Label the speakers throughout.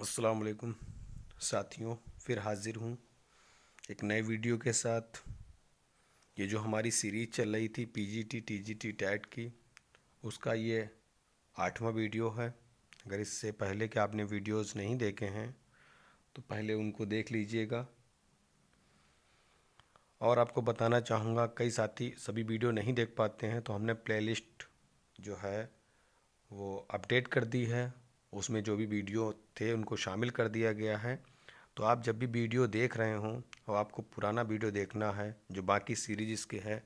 Speaker 1: अस्सलाम वालेकुम साथियों, फिर हाज़िर हूँ एक नए वीडियो के साथ। ये जो हमारी सीरीज़ चल रही थी पीजीटी टीजीटी टैट की, उसका ये 8वां वीडियो है। अगर इससे पहले के आपने वीडियोस नहीं देखे हैं तो पहले उनको देख लीजिएगा। और आपको बताना चाहूँगा, कई साथी सभी वीडियो नहीं देख पाते हैं, तो हमने प्लेलिस्ट जो है वो अपडेट कर दी है। उसमें जो भी वीडियो थे उनको शामिल कर दिया गया है। तो आप जब भी वीडियो देख रहे हों और आपको पुराना वीडियो देखना है जो बाकी सीरीज इसके है,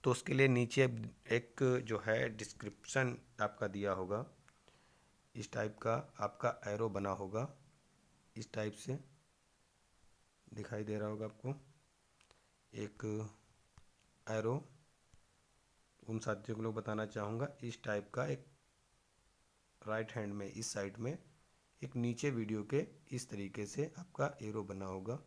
Speaker 1: तो उसके लिए नीचे एक जो है डिस्क्रिप्शन आपका दिया होगा, इस टाइप का आपका एरो बना होगा, इस टाइप से दिखाई दे रहा होगा आपको एक एरो। उन साथियों को लोग बताना चाहूँगा, इस टाइप का एक राइट हैंड में इस साइड में एक नीचे वीडियो के इस तरीके से आपका एरो बना होगा।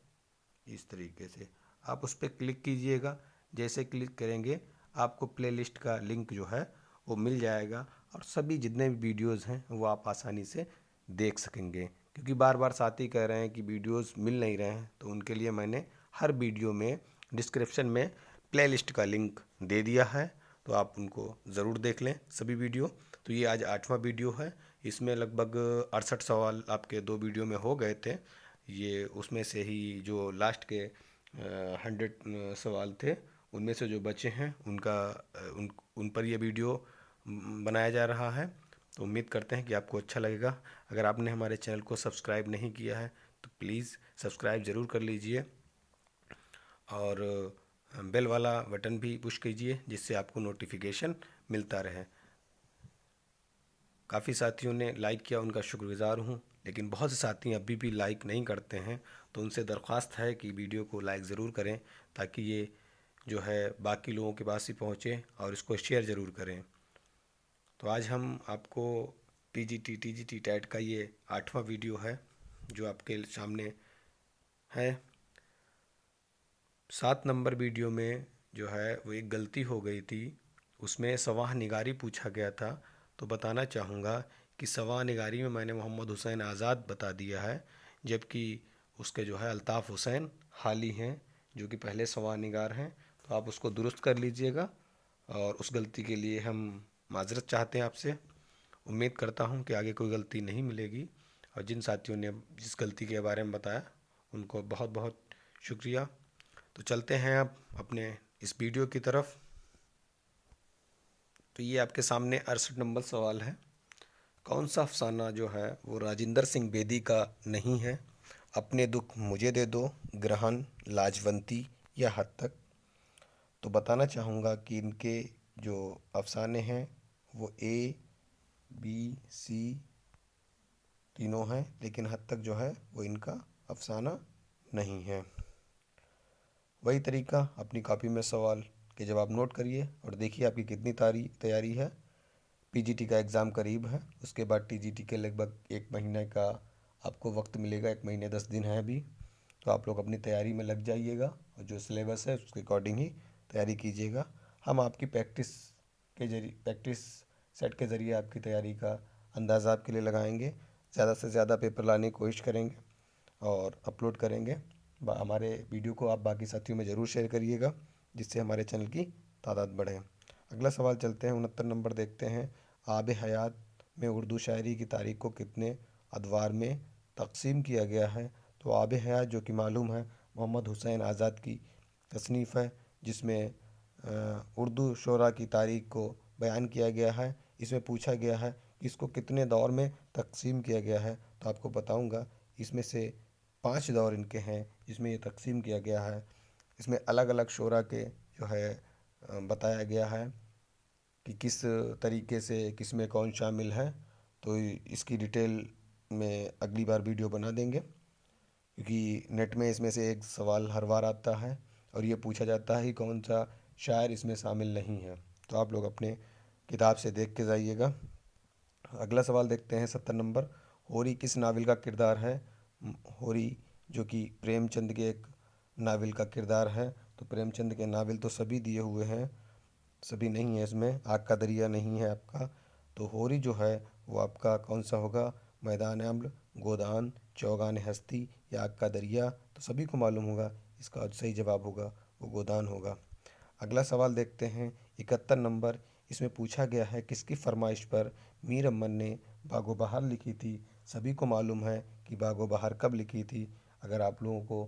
Speaker 1: इस तरीके से आप उस पर क्लिक कीजिएगा। जैसे क्लिक करेंगे आपको प्लेलिस्ट का लिंक जो है वो मिल जाएगा और सभी जितने भी वीडियोस हैं वो आप आसानी से देख सकेंगे। क्योंकि बार बार साथी कह रहे हैं कि वीडियोस मिल नहीं रहे हैं, तो उनके लिए मैंने हर वीडियो में डिस्क्रिप्शन में प्लेलिस्ट का लिंक दे दिया है, तो आप उनको ज़रूर देख लें सभी वीडियो। तो ये आज 8वां वीडियो है। इसमें लगभग 68 सवाल आपके 2 वीडियो में हो गए थे। ये उसमें से ही जो लास्ट के 100 सवाल थे, उनमें से जो बचे हैं उनका उन पर यह वीडियो बनाया जा रहा है। तो उम्मीद करते हैं कि आपको अच्छा लगेगा। अगर आपने हमारे चैनल को सब्सक्राइब नहीं किया है तो प्लीज़ सब्सक्राइब ज़रूर कर लीजिए और बेल वाला बटन भी पुश कीजिए, जिससे आपको नोटिफिकेशन मिलता रहे। काफ़ी साथियों ने लाइक किया, उनका शुक्रगुजार हूँ, लेकिन बहुत से साथी अभी भी लाइक नहीं करते हैं। तो उनसे दरख्वास्त है कि वीडियो को लाइक ज़रूर करें, ताकि ये जो है बाकी लोगों के पास ही पहुँचे, और इसको शेयर ज़रूर करें। तो आज हम आपको पीजीटी टीजीटी टैट का ये 8वां वीडियो है जो आपके सामने है। 7 नंबर वीडियो में जो है वो एक गलती हो गई थी, उसमें सवाह निगारी पूछा गया था। तो बताना चाहूँगा कि सवाह निगारी में मैंने मोहम्मद हुसैन आज़ाद बता दिया है, जबकि उसके जो है अल्ताफ़ हुसैन हाली हैं, जो कि पहले सवाह निगार हैं। तो आप उसको दुरुस्त कर लीजिएगा, और उस गलती के लिए हम माज़रत चाहते हैं आपसे। उम्मीद करता हूँ कि आगे कोई गलती नहीं मिलेगी, और जिन साथियों ने जिस गलती के बारे में बताया उनको बहुत बहुत शुक्रिया। तो चलते हैं अब अपने इस वीडियो की तरफ। तो ये आपके सामने 68 नंबर सवाल है। कौन सा अफसाना जो है वो राजिंदर सिंह बेदी का नहीं है? अपने दुख मुझे दे दो, ग्रहण, लाजवंती या हद तक। तो बताना चाहूँगा कि इनके जो अफसाने हैं वो ए बी सी तीनों हैं, लेकिन हद तक जो है वो इनका अफसाना नहीं है। वही तरीका, अपनी कॉपी में सवाल के जवाब नोट करिए और देखिए आपकी कितनी तैयारी है। पीजीटी का एग्ज़ाम करीब है, उसके बाद टीजीटी के लगभग 1 महीने का आपको वक्त मिलेगा। 1 महीने 10 दिन है अभी। तो आप लोग अपनी तैयारी में लग जाइएगा और जो सिलेबस है उसके अकॉर्डिंग ही तैयारी कीजिएगा। हम आपकी प्रैक्टिस सेट के ज़रिए आपकी तैयारी का अंदाज़ा आपके लिए लगाएंगे। ज़्यादा से ज़्यादा पेपर लाने की कोशिश करेंगे और अपलोड करेंगे। हमारे वीडियो को आप बाकी साथियों में ज़रूर शेयर करिएगा, जिससे हमारे चैनल की तादाद बढ़े। अगला सवाल चलते हैं, 69 नंबर देखते हैं। आब हयात में उर्दू शायरी की तारीख को कितने अदवार में तकसीम किया गया है? तो आब हयात, जो कि मालूम है मोहम्मद हुसैन आज़ाद की तसनीफ़ है, जिसमें उर्दू शोरा की तारीख को बयान किया गया है। इसमें पूछा गया है कि इसको कितने दौर में तकसीम किया गया है। तो आपको बताऊंगा, इसमें से 5 दौर इनके हैं जिसमें ये तकसीम किया गया है। इसमें अलग अलग शोरा के जो है बताया गया है कि किस तरीके से किस में कौन शामिल है। तो इसकी डिटेल में अगली बार वीडियो बना देंगे, क्योंकि नेट में इसमें से एक सवाल हर बार आता है और ये पूछा जाता है कि कौन सा शायर इसमें शामिल नहीं है। तो आप लोग अपने किताब से देख के जाइएगा। अगला सवाल देखते हैं, 70 नंबर। होरी किस नावल का किरदार है? होरी जो कि प्रेमचंद के एक नावल का किरदार है। तो प्रेमचंद के नावल तो सभी दिए हुए हैं, सभी नहीं है इसमें। आग का दरिया नहीं है आपका। तो होरी जो है वो आपका कौन सा होगा? मैदान अम्ल, गोदान चौगान हस्ती या आग का दरिया? तो सभी को मालूम होगा इसका सही जवाब होगा वो गोदान होगा। अगला सवाल देखते हैं 71 नंबर। इसमें पूछा गया है किसकी फरमाइश पर मीर अमन ने बागो बहार लिखी थी? सभी को मालूम है कि बागो बहार कब लिखी थी। अगर आप लोगों को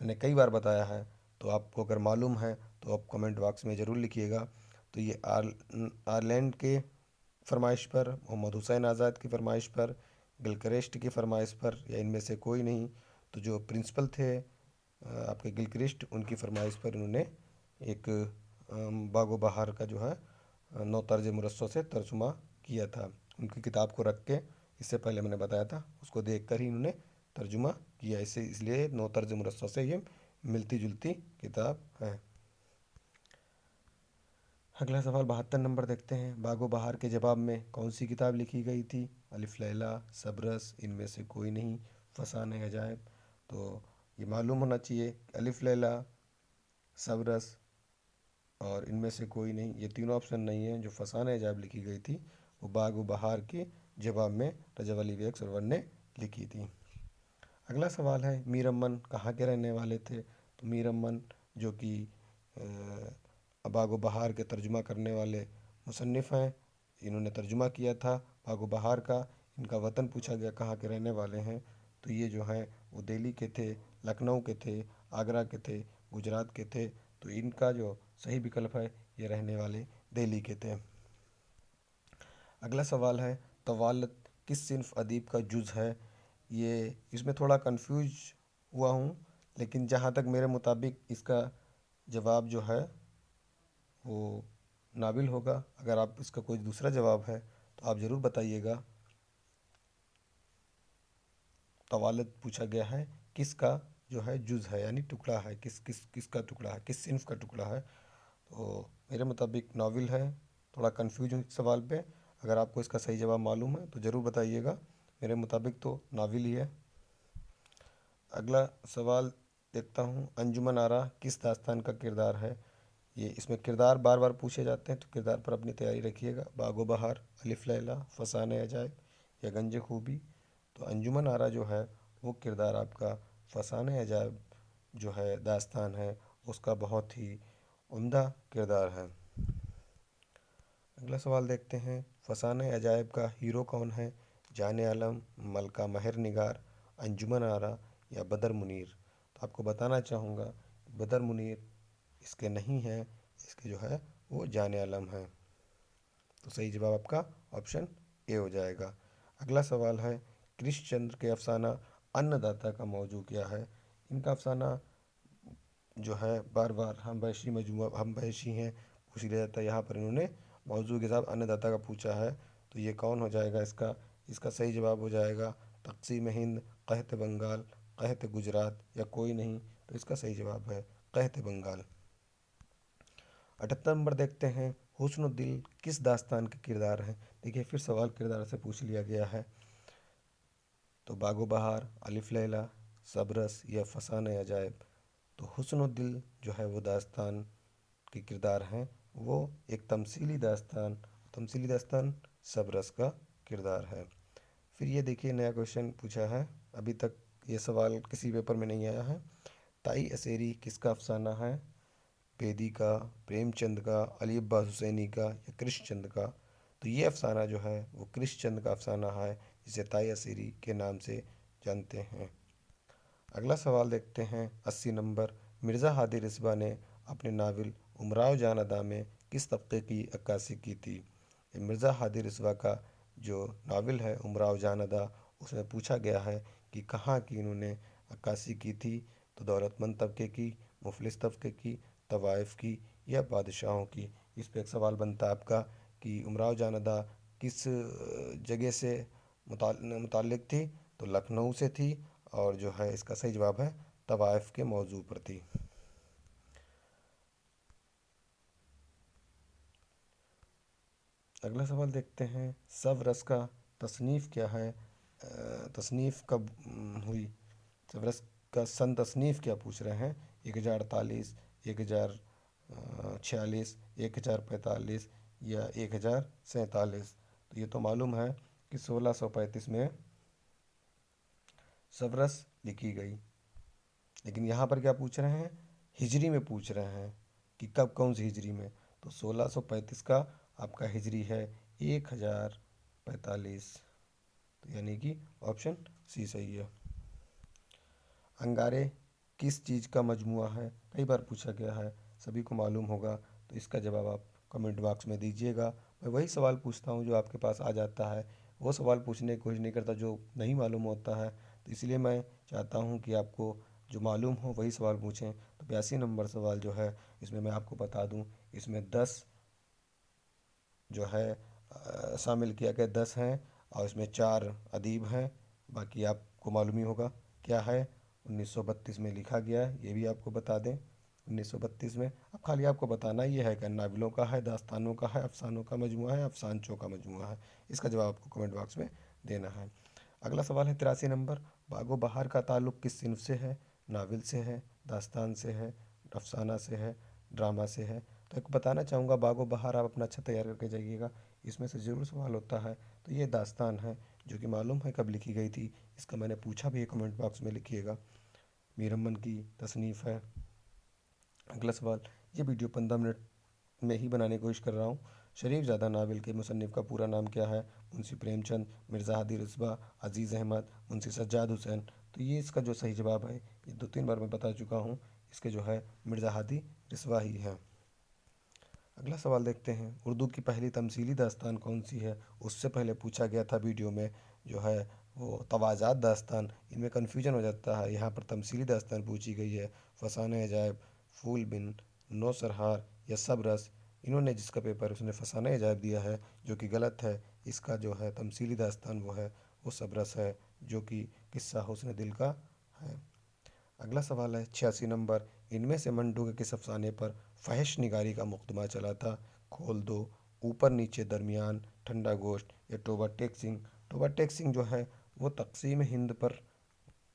Speaker 1: मैंने कई बार बताया है, तो आपको अगर मालूम है तो आप कमेंट बॉक्स में ज़रूर लिखिएगा। तो ये आयरलैंड के फरमाइश पर, मोहम्मद हुसैन आज़ाद की फरमाइश पर, गिलक्रिस्ट की फरमाइश पर, या इनमें से कोई नहीं। तो जो प्रिंसिपल थे आपके गिलक्रिस्ट, उनकी फरमाइश पर उन्होंने एक बागो बहार का जो है नौ तर्ज मुरस्सों से तर्जुमा किया था। उनकी किताब को रख के, इससे पहले मैंने बताया था, उसको देख कर ही उन्होंने तर्जुमा किया। इसे इसलिए नौ तर्ज मुरस्सों से ये मिलती जुलती किताब है। अगला सवाल 72 नंबर देखते हैं। बागो बहार के जवाब में कौन सी किताब लिखी गई थी? अलिफ लैला, सबरस, इनमें से कोई नहीं, फसाने अजायब। तो ये मालूम होना चाहिए अलिफ लैला, सबरस और इनमें से कोई नहीं, ये तीनों ऑप्शन नहीं है। जो फसाने अजायब लिखी गई थी वो बागो बहार के जवाब में रजब अली बेग सरवर ने लिखी थी। अगला सवाल है मीर अमन कहाँ के रहने वाले थे? तो मीर अमन जो कि बागो बहार के तर्जुमा करने वाले मुसन्निफ़ हैं, इन्होंने तर्जुमा किया था बागो बहार का। इनका वतन पूछा गया कहाँ के रहने वाले हैं, तो ये जो हैं वो दिल्ली के थे, लखनऊ के थे, आगरा के थे, गुजरात के थे। तो इनका जो सही विकल्प है ये रहने वाले दिल्ली के थे। अगला सवाल है तवालत किस सिन्फ अदीब का जुज़ है? ये इसमें थोड़ा कंफ्यूज हुआ हूँ, लेकिन जहाँ तक मेरे मुताबिक इसका जवाब जो है वो नाबिल होगा। अगर आप इसका कोई दूसरा जवाब है तो आप ज़रूर बताइएगा। तवालत पूछा गया है किसका जो है जुज़ है, यानी टुकड़ा है, किसका टुकड़ा है, किस सिन्फ का टुकड़ा है। तो मेरे मुताबिक नाविल है। थोड़ा कंफ्यूज हूँ इस सवाल पे। अगर आपको इसका सही जवाब मालूम है तो ज़रूर बताइएगा। मेरे मुताबिक तो नाविल ही है। अगला सवाल देखता हूँ। अंजुमन आरा किस दास्तान का किरदार है? ये इसमें किरदार बार बार पूछे जाते हैं, तो किरदार पर अपनी तैयारी रखिएगा। बागो बहार, अलिफ लैला, फसाने अजायब या गंज खूबी? तो अंजुमन आरा जो है वो किरदार आपका फसाने अजायब जो है दास्तान है, उसका बहुत ही उम्दा किरदार है। अगला सवाल देखते हैं। फसाने अजायब का हीरो कौन है? जाने आलम, मलका महर निगार, अंजुमन आरा या बदर मुनीर? तो आपको बताना चाहूँगा बदर मुनीर इसके नहीं है, इसके जो है वो जाने आलम है। तो सही जवाब आपका ऑप्शन ए हो जाएगा। अगला सवाल है कृष्णचंद्र के अफसाना अन्नदाता का मौजू क्या है? इनका अफसाना जो है बार बार हम वैशी मजमूआ हम वैशी हैं पूछ लिया जाता है। यहाँ पर इन्होंने मौजू के साथ अन्नदाता का पूछा है, तो ये कौन हो जाएगा? इसका सही जवाब हो जाएगा तक़सीम हिंद, क़हत बंगाल, क़हत गुजरात या कोई नहीं। तो इसका सही जवाब है क़हत बंगाल। 78 नंबर देखते हैं। हुस्नुद्दिल किस दास्तान के किरदार हैं? देखिए फिर सवाल किरदार से पूछ लिया गया है। तो बागो बहार, अलिफ लैला, सबरस या फसाने अजायब? तो हुस्नुद्दिल जो है वो दास्तान के किरदार हैं, वो एक तमसीली दास्तान सबरस का किरदार है। फिर ये देखिए नया क्वेश्चन पूछा है, अभी तक ये सवाल किसी पेपर में नहीं आया है। ताई असेरी किसका अफसाना है? बेदी का, प्रेमचंद का, अली अब्बास हुसैनी का या कृष्णचंद का? तो ये अफसाना जो है वो कृष्णचंद का अफसाना है, जिसे ताई असेरी के नाम से जानते हैं। अगला सवाल देखते हैं 80 नंबर। मिर्ज़ा हादी रिस्वा ने अपने नावल उमराव जान अदा में किस तबके की अक्कासी की थी? ये मिर्ज़ा हादी रिस्वा का जो नावल है उमराव जान अदा, उसमें पूछा गया है कि कहाँ की इन्होंने अक्कासी की थी। तो दौलतमंद तबके की, मुफलिस तबके की, तवाइफ की या बादशाहों की? इस पे एक सवाल बनता है आपका कि उमराव जान अदा किस जगह से मुतालिक थी? तो लखनऊ से थी, और जो है इसका सही जवाब है तवाइफ के मौजू पर थी। अगला सवाल देखते हैं। सब रस का तसनीफ़ क्या है? तसनीफ़ कब हुई? सब रस का सन तसनीफ़ क्या पूछ रहे हैं? 1048, 1046, 1045 या 1047? तो ये तो मालूम है कि 1635 में सबरस लिखी गई। लेकिन यहाँ पर क्या पूछ रहे हैं, हिजरी में पूछ रहे हैं कि कब, कौन सी हिजरी में। तो 1635 का आपका हिजरी है 1045, तो यानी कि ऑप्शन सी सही है। अंगारे किस चीज़ का मजमुआ है, कई बार पूछा गया है, सभी को मालूम होगा, तो इसका जवाब आप कमेंट बॉक्स में दीजिएगा। मैं वही सवाल पूछता हूँ जो आपके पास आ जाता है, वो सवाल पूछने की कोशिश नहीं करता जो नहीं मालूम होता है। तो इसलिए मैं चाहता हूँ कि आपको जो मालूम हो वही सवाल पूछें। तो 82 नंबर सवाल जो है, इसमें मैं आपको बता दूँ, इसमें 10 जो है शामिल किया गया, 10 हैं, और इसमें 4 अदीब हैं। बाकी आपको मालूम ही होगा क्या है। 1932 में लिखा गया है, ये भी आपको बता दें। 1932 में अब खाली आपको बताना ये है कि नावलों का है, दास्तानों का है, अफसानों का मजमुआ है, अफसानचों का मजमुआ है। इसका जवाब आपको कमेंट बॉक्स में देना है। अगला सवाल है 83 नंबर, बागो बहार का ताल्लुक़ किस सिन्फ से है, नावल से है, दास्तान से है, अफसाना से है, ड्रामा से है। तो एक बताना चाहूँगा, बागो बहार आप अपना अच्छा तैयार करके जाइएगा, इसमें से ज़रूर सवाल होता है। तो ये दास्तान है, जो कि मालूम है कब लिखी गई थी, इसका मैंने पूछा भी है, कमेंट बॉक्स में लिखिएगा। मीर अमन की तसनीफ़ है। अगला सवाल, ये वीडियो 15 मिनट में ही बनाने की कोशिश कर रहा हूँ। शरीफ ज़ादा नावल के मुसन्निफ़ का पूरा नाम क्या है, मुंशी प्रेमचंद, मिर्ज़ा हादी रिस्वा, अज़ीज़ अहमद, मुंशी सज्जाद हुसैन। तो ये इसका जो सही जवाब है, ये 2-3 बार मैं बता चुका हूँ, इसके जो है मिर्ज़ा हादी रिस्वा ही है। अगला सवाल देखते हैं, उर्दू की पहली तमसीली दास्तान कौन सी है। उससे पहले पूछा गया था वीडियो में, जो है वो तवाज़ात दास्तान, इनमें कन्फ्यूजन हो जाता है। यहाँ पर तमसीली दास्तान पूछी गई है, फसाना अजायब, फूल बिन, नो सरहार या सब रस। इन्होंने जिसका पेपर उसने फसाना अजायब दिया है, जो कि गलत है। इसका जो है तमसीली दास्तान वो है, वो सब रस है, जो कि किस्सा हुस्न दिल का है। अगला सवाल है 86 नंबर, इनमें से मंडू के किस अफसाने पर फहश निगारी का मुकदमा चला था। खोल दो, ऊपर नीचे दरमियान, ठंडा गोश्त या टोबा टेक सिंह। टोबा टेक सिंह जो है वो तकसीम हिंद पर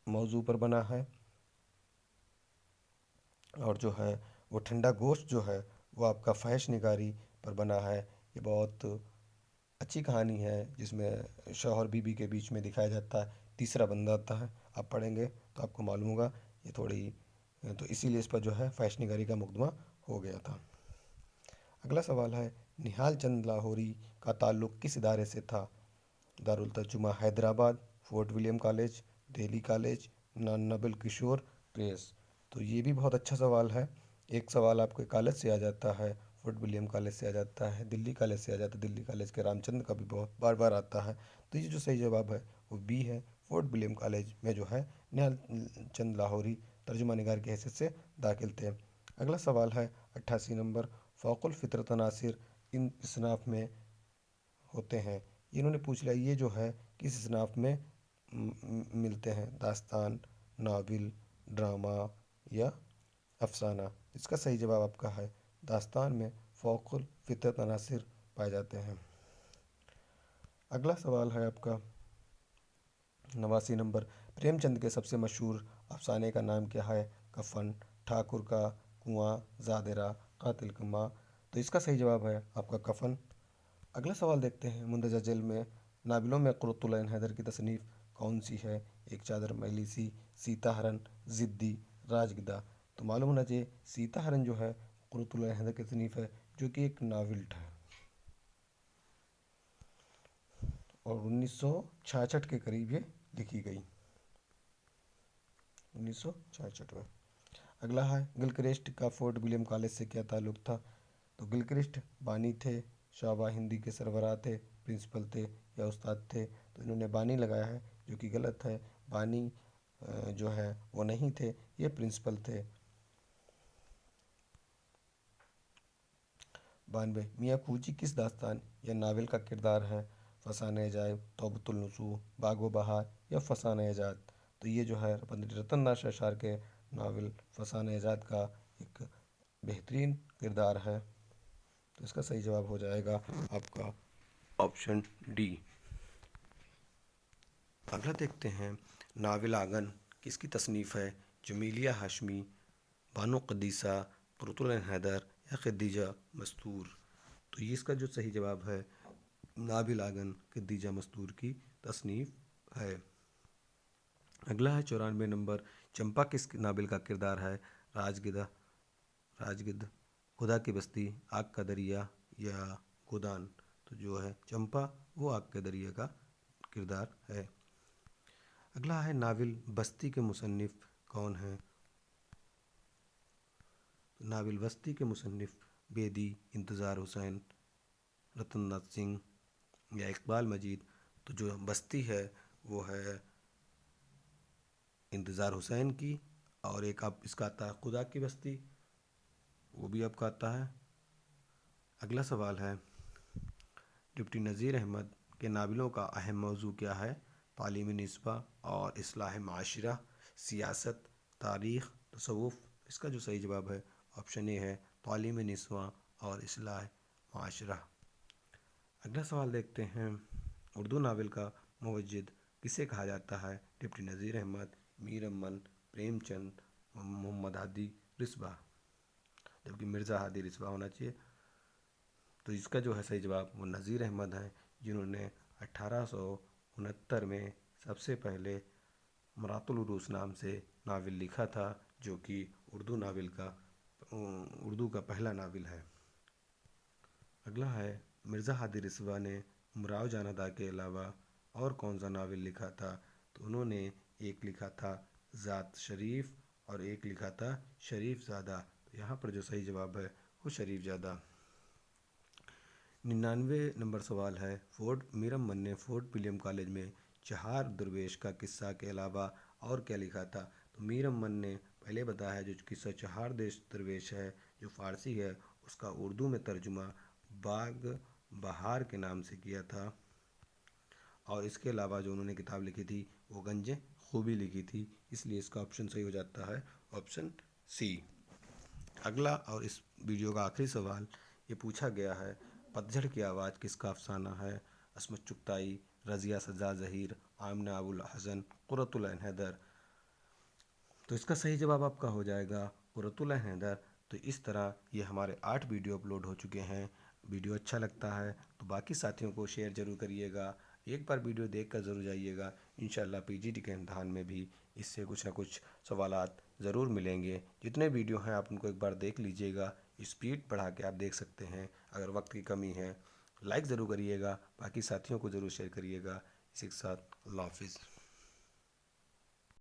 Speaker 1: मौजू पर बना है, और जो है वो ठंडा गोश्त जो है वो आपका फहश निगारी पर बना है। ये बहुत अच्छी कहानी है, जिसमें शौहर बीबी के बीच में दिखाया जाता है, तीसरा बंदा आता है। आप पढ़ेंगे तो आपको मालूम होगा। ये थोड़ी, तो इसीलिए इस पर जो है फहश निगारी का मुकदमा हो गया था। अगला सवाल है, निहाल चंद लाहौरी का ताल्लुक़ किस इदारे से था। Darul Tarjuma Hyderabad, Fort William college, Delhi college, Nabil Kishore press. तो ये भी बहुत अच्छा सवाल है। एक सवाल आपके कॉलेज से आ जाता है, फोर्ट विलियम कॉलेज से आ जाता है, दिल्ली कॉलेज से आ जाता है, दिल्ली कॉलेज के रामचंद्र का भी बहुत बार बार आता है। तो ये जो सही जवाब है वो बी है, फोर्ट विलियम कॉलेज में जो है निहाल चंद लाहौरी तर्जुमा निगार की हैसियत से दाखिल थे। अगला सवाल है 88 नंबर, फ़ौकुल फ़ितरत अनासिर इन इसनाफ में होते हैं। इन्होंने पूछ लिया, ये जो है किस इसनाफ में मिलते हैं, दास्तान, नावल, ड्रामा या अफसाना। इसका सही जवाब आपका है दास्तान में फ़ौकुल फ़ितरत अनासिर पाए जाते हैं। अगला सवाल है आपका 89 नंबर, प्रेमचंद के सबसे मशहूर अफसाने का नाम क्या है। कफन, ठाकुर का कुआं, ज़ादिरा, कातिल की माँ। तो इसका सही जवाब है आपका कफन। अगला सवाल देखते हैं, मुंदरजा जेल में नाबिलों में कुर्रतुल ऐन हैदर की तसनीफ़ कौन सी है। एक चादर मजलिसी, सीता हरन, ज़िद्दी, राजगिदा। तो मालूम होना चाहिए सीता हरन जो है कुर्रतुल ऐन हैदर की तसनीफ़ है, जो कि एक नावल है, और 1966 के करीब ये लिखी गई, 1966 में। अगला है, गिलक्रिस्ट का फोर्ट विलियम कॉलेज से क्या ताल्लुक़ था। तो गिलक्रिस्ट बानी थे, शाबा हिंदी के सरबराह थे, प्रिंसिपल थे या उस्ताद थे। तो इन्होंने बानी लगाया है, जो कि गलत है। बानी जो है वो नहीं थे, ये प्रिंसिपल थे। 92, मियाँ खूजी किस दास्तान या नावल का किरदार है। फसाने अजायब, तौबतुल नसूह, बागो बहार या फसाने आज़ाद। तो ये जो है पंडित रतन दास अशार के नावल फसाने आज़ाद का एक बेहतरीन किरदार है। तो इसका सही जवाब हो जाएगा आपका ऑप्शन डी। अगला देखते हैं, नाविल आंगन किसकी तसनीफ़ है। जमीलिया हाशमी, बानो कदीसा, कुर्रतुल ऐन हैदर या खदीजा मस्तूर। तो ये इसका जो सही जवाब है, नाविल आंगन खदीजा मस्तूर की तसनीफ़ है। अगला है 94 नंबर, चंपा किस नावल का किरदार है? राजगिदा राजगिद्ध, खुदा की बस्ती, आग का दरिया या गोदान? तो जो है चंपा वो आग के दरिया का किरदार है। अगला है नावल बस्ती के मुसन्निफ कौन हैं? तो नावल बस्ती के मुसन्निफ बेदी, इंतज़ार हुसैन, रतन नाथ सिंह या इकबाल मजीद? तो जो बस्ती है वो है इंतज़ार हुसैन की, और एक आप इसका आता है खुदा की बस्ती, वो भी आपका आता है। अगला सवाल है, डिप्टी नज़ीर अहमद के नावलों का अहम मौजू क्या है? तालीमी निस्बा और इस्लाह माशरा, सियासत, तारीख़, तसव्वुफ़? इसका जो सही जवाब है ऑप्शन ए है, तालीमी निस्बा और इस्लाह माशरा। अगला सवाल देखते हैं, उर्दू नावल का मुवज्जिद किसे कहा जाता है? डिप्टी नज़ीर अहमद, मीर अमन, प्रेमचंद, मोहम्मद हादी रिस्वा? जबकि मिर्ज़ा हादी रिस्वा होना चाहिए। तो इसका जो है सही जवाब वो नज़ीर अहमद हैं, जिन्होंने 1869 में सबसे पहले मरातुल उरूस नाम से नावल लिखा था, जो कि उर्दू का पहला नावल है। अगला है, मिर्ज़ा हादी रिस्वा ने उमराव जानादा के अलावा और कौन सा नावल लिखा था? तो उन्होंने एक लिखा था ज़ात शरीफ और एक लिखा था शरीफ ज़ादा। तो यहाँ पर जो सही जवाब है वो शरीफ ज़ादा। 99 नंबर सवाल है, फोर्ट मीर अमन ने फोर्ट विलियम कॉलेज में चहार दरवेश का किस्सा के अलावा और क्या लिखा था? तो मीर अमन ने पहले बताया है जो किस्सा चहार देश दरवेश है जो फ़ारसी है, उसका उर्दू में तर्जुमा बाग बहार के नाम से किया था, और इसके अलावा जो उन्होंने किताब लिखी थी वो गंज खूबी लिखी थी, इसलिए इसका ऑप्शन सही हो जाता है ऑप्शन सी। अगला और इस वीडियो का आखिरी सवाल ये पूछा गया है, पतझड़ की आवाज़ किसका अफसाना है? अस्मत चुगताई, रज़िया सज्जा ज़हीर, आमना अबुल हसन, कुर्रतुल ऐन हैदर? तो इसका सही जवाब आपका हो जाएगा कुर्रतुल ऐन हैदर। तो इस तरह ये हमारे 8 वीडियो अपलोड हो चुके हैं। वीडियो अच्छा लगता है तो बाकी साथियों को शेयर ज़रूर करिएगा, एक बार वीडियो देख कर ज़रूर जाइएगा। इंशाल्लाह पीजीटी के इम्तहान में भी इससे कुछ ना कुछ सवालात ज़रूर मिलेंगे। जितने वीडियो हैं आप उनको एक बार देख लीजिएगा, स्पीड बढ़ा के आप देख सकते हैं। अगर वक्त की कमी है लाइक ज़रूर करिएगा, बाकी साथियों को ज़रूर शेयर करिएगा। इसी के साथ अल्लाह हाफिज़।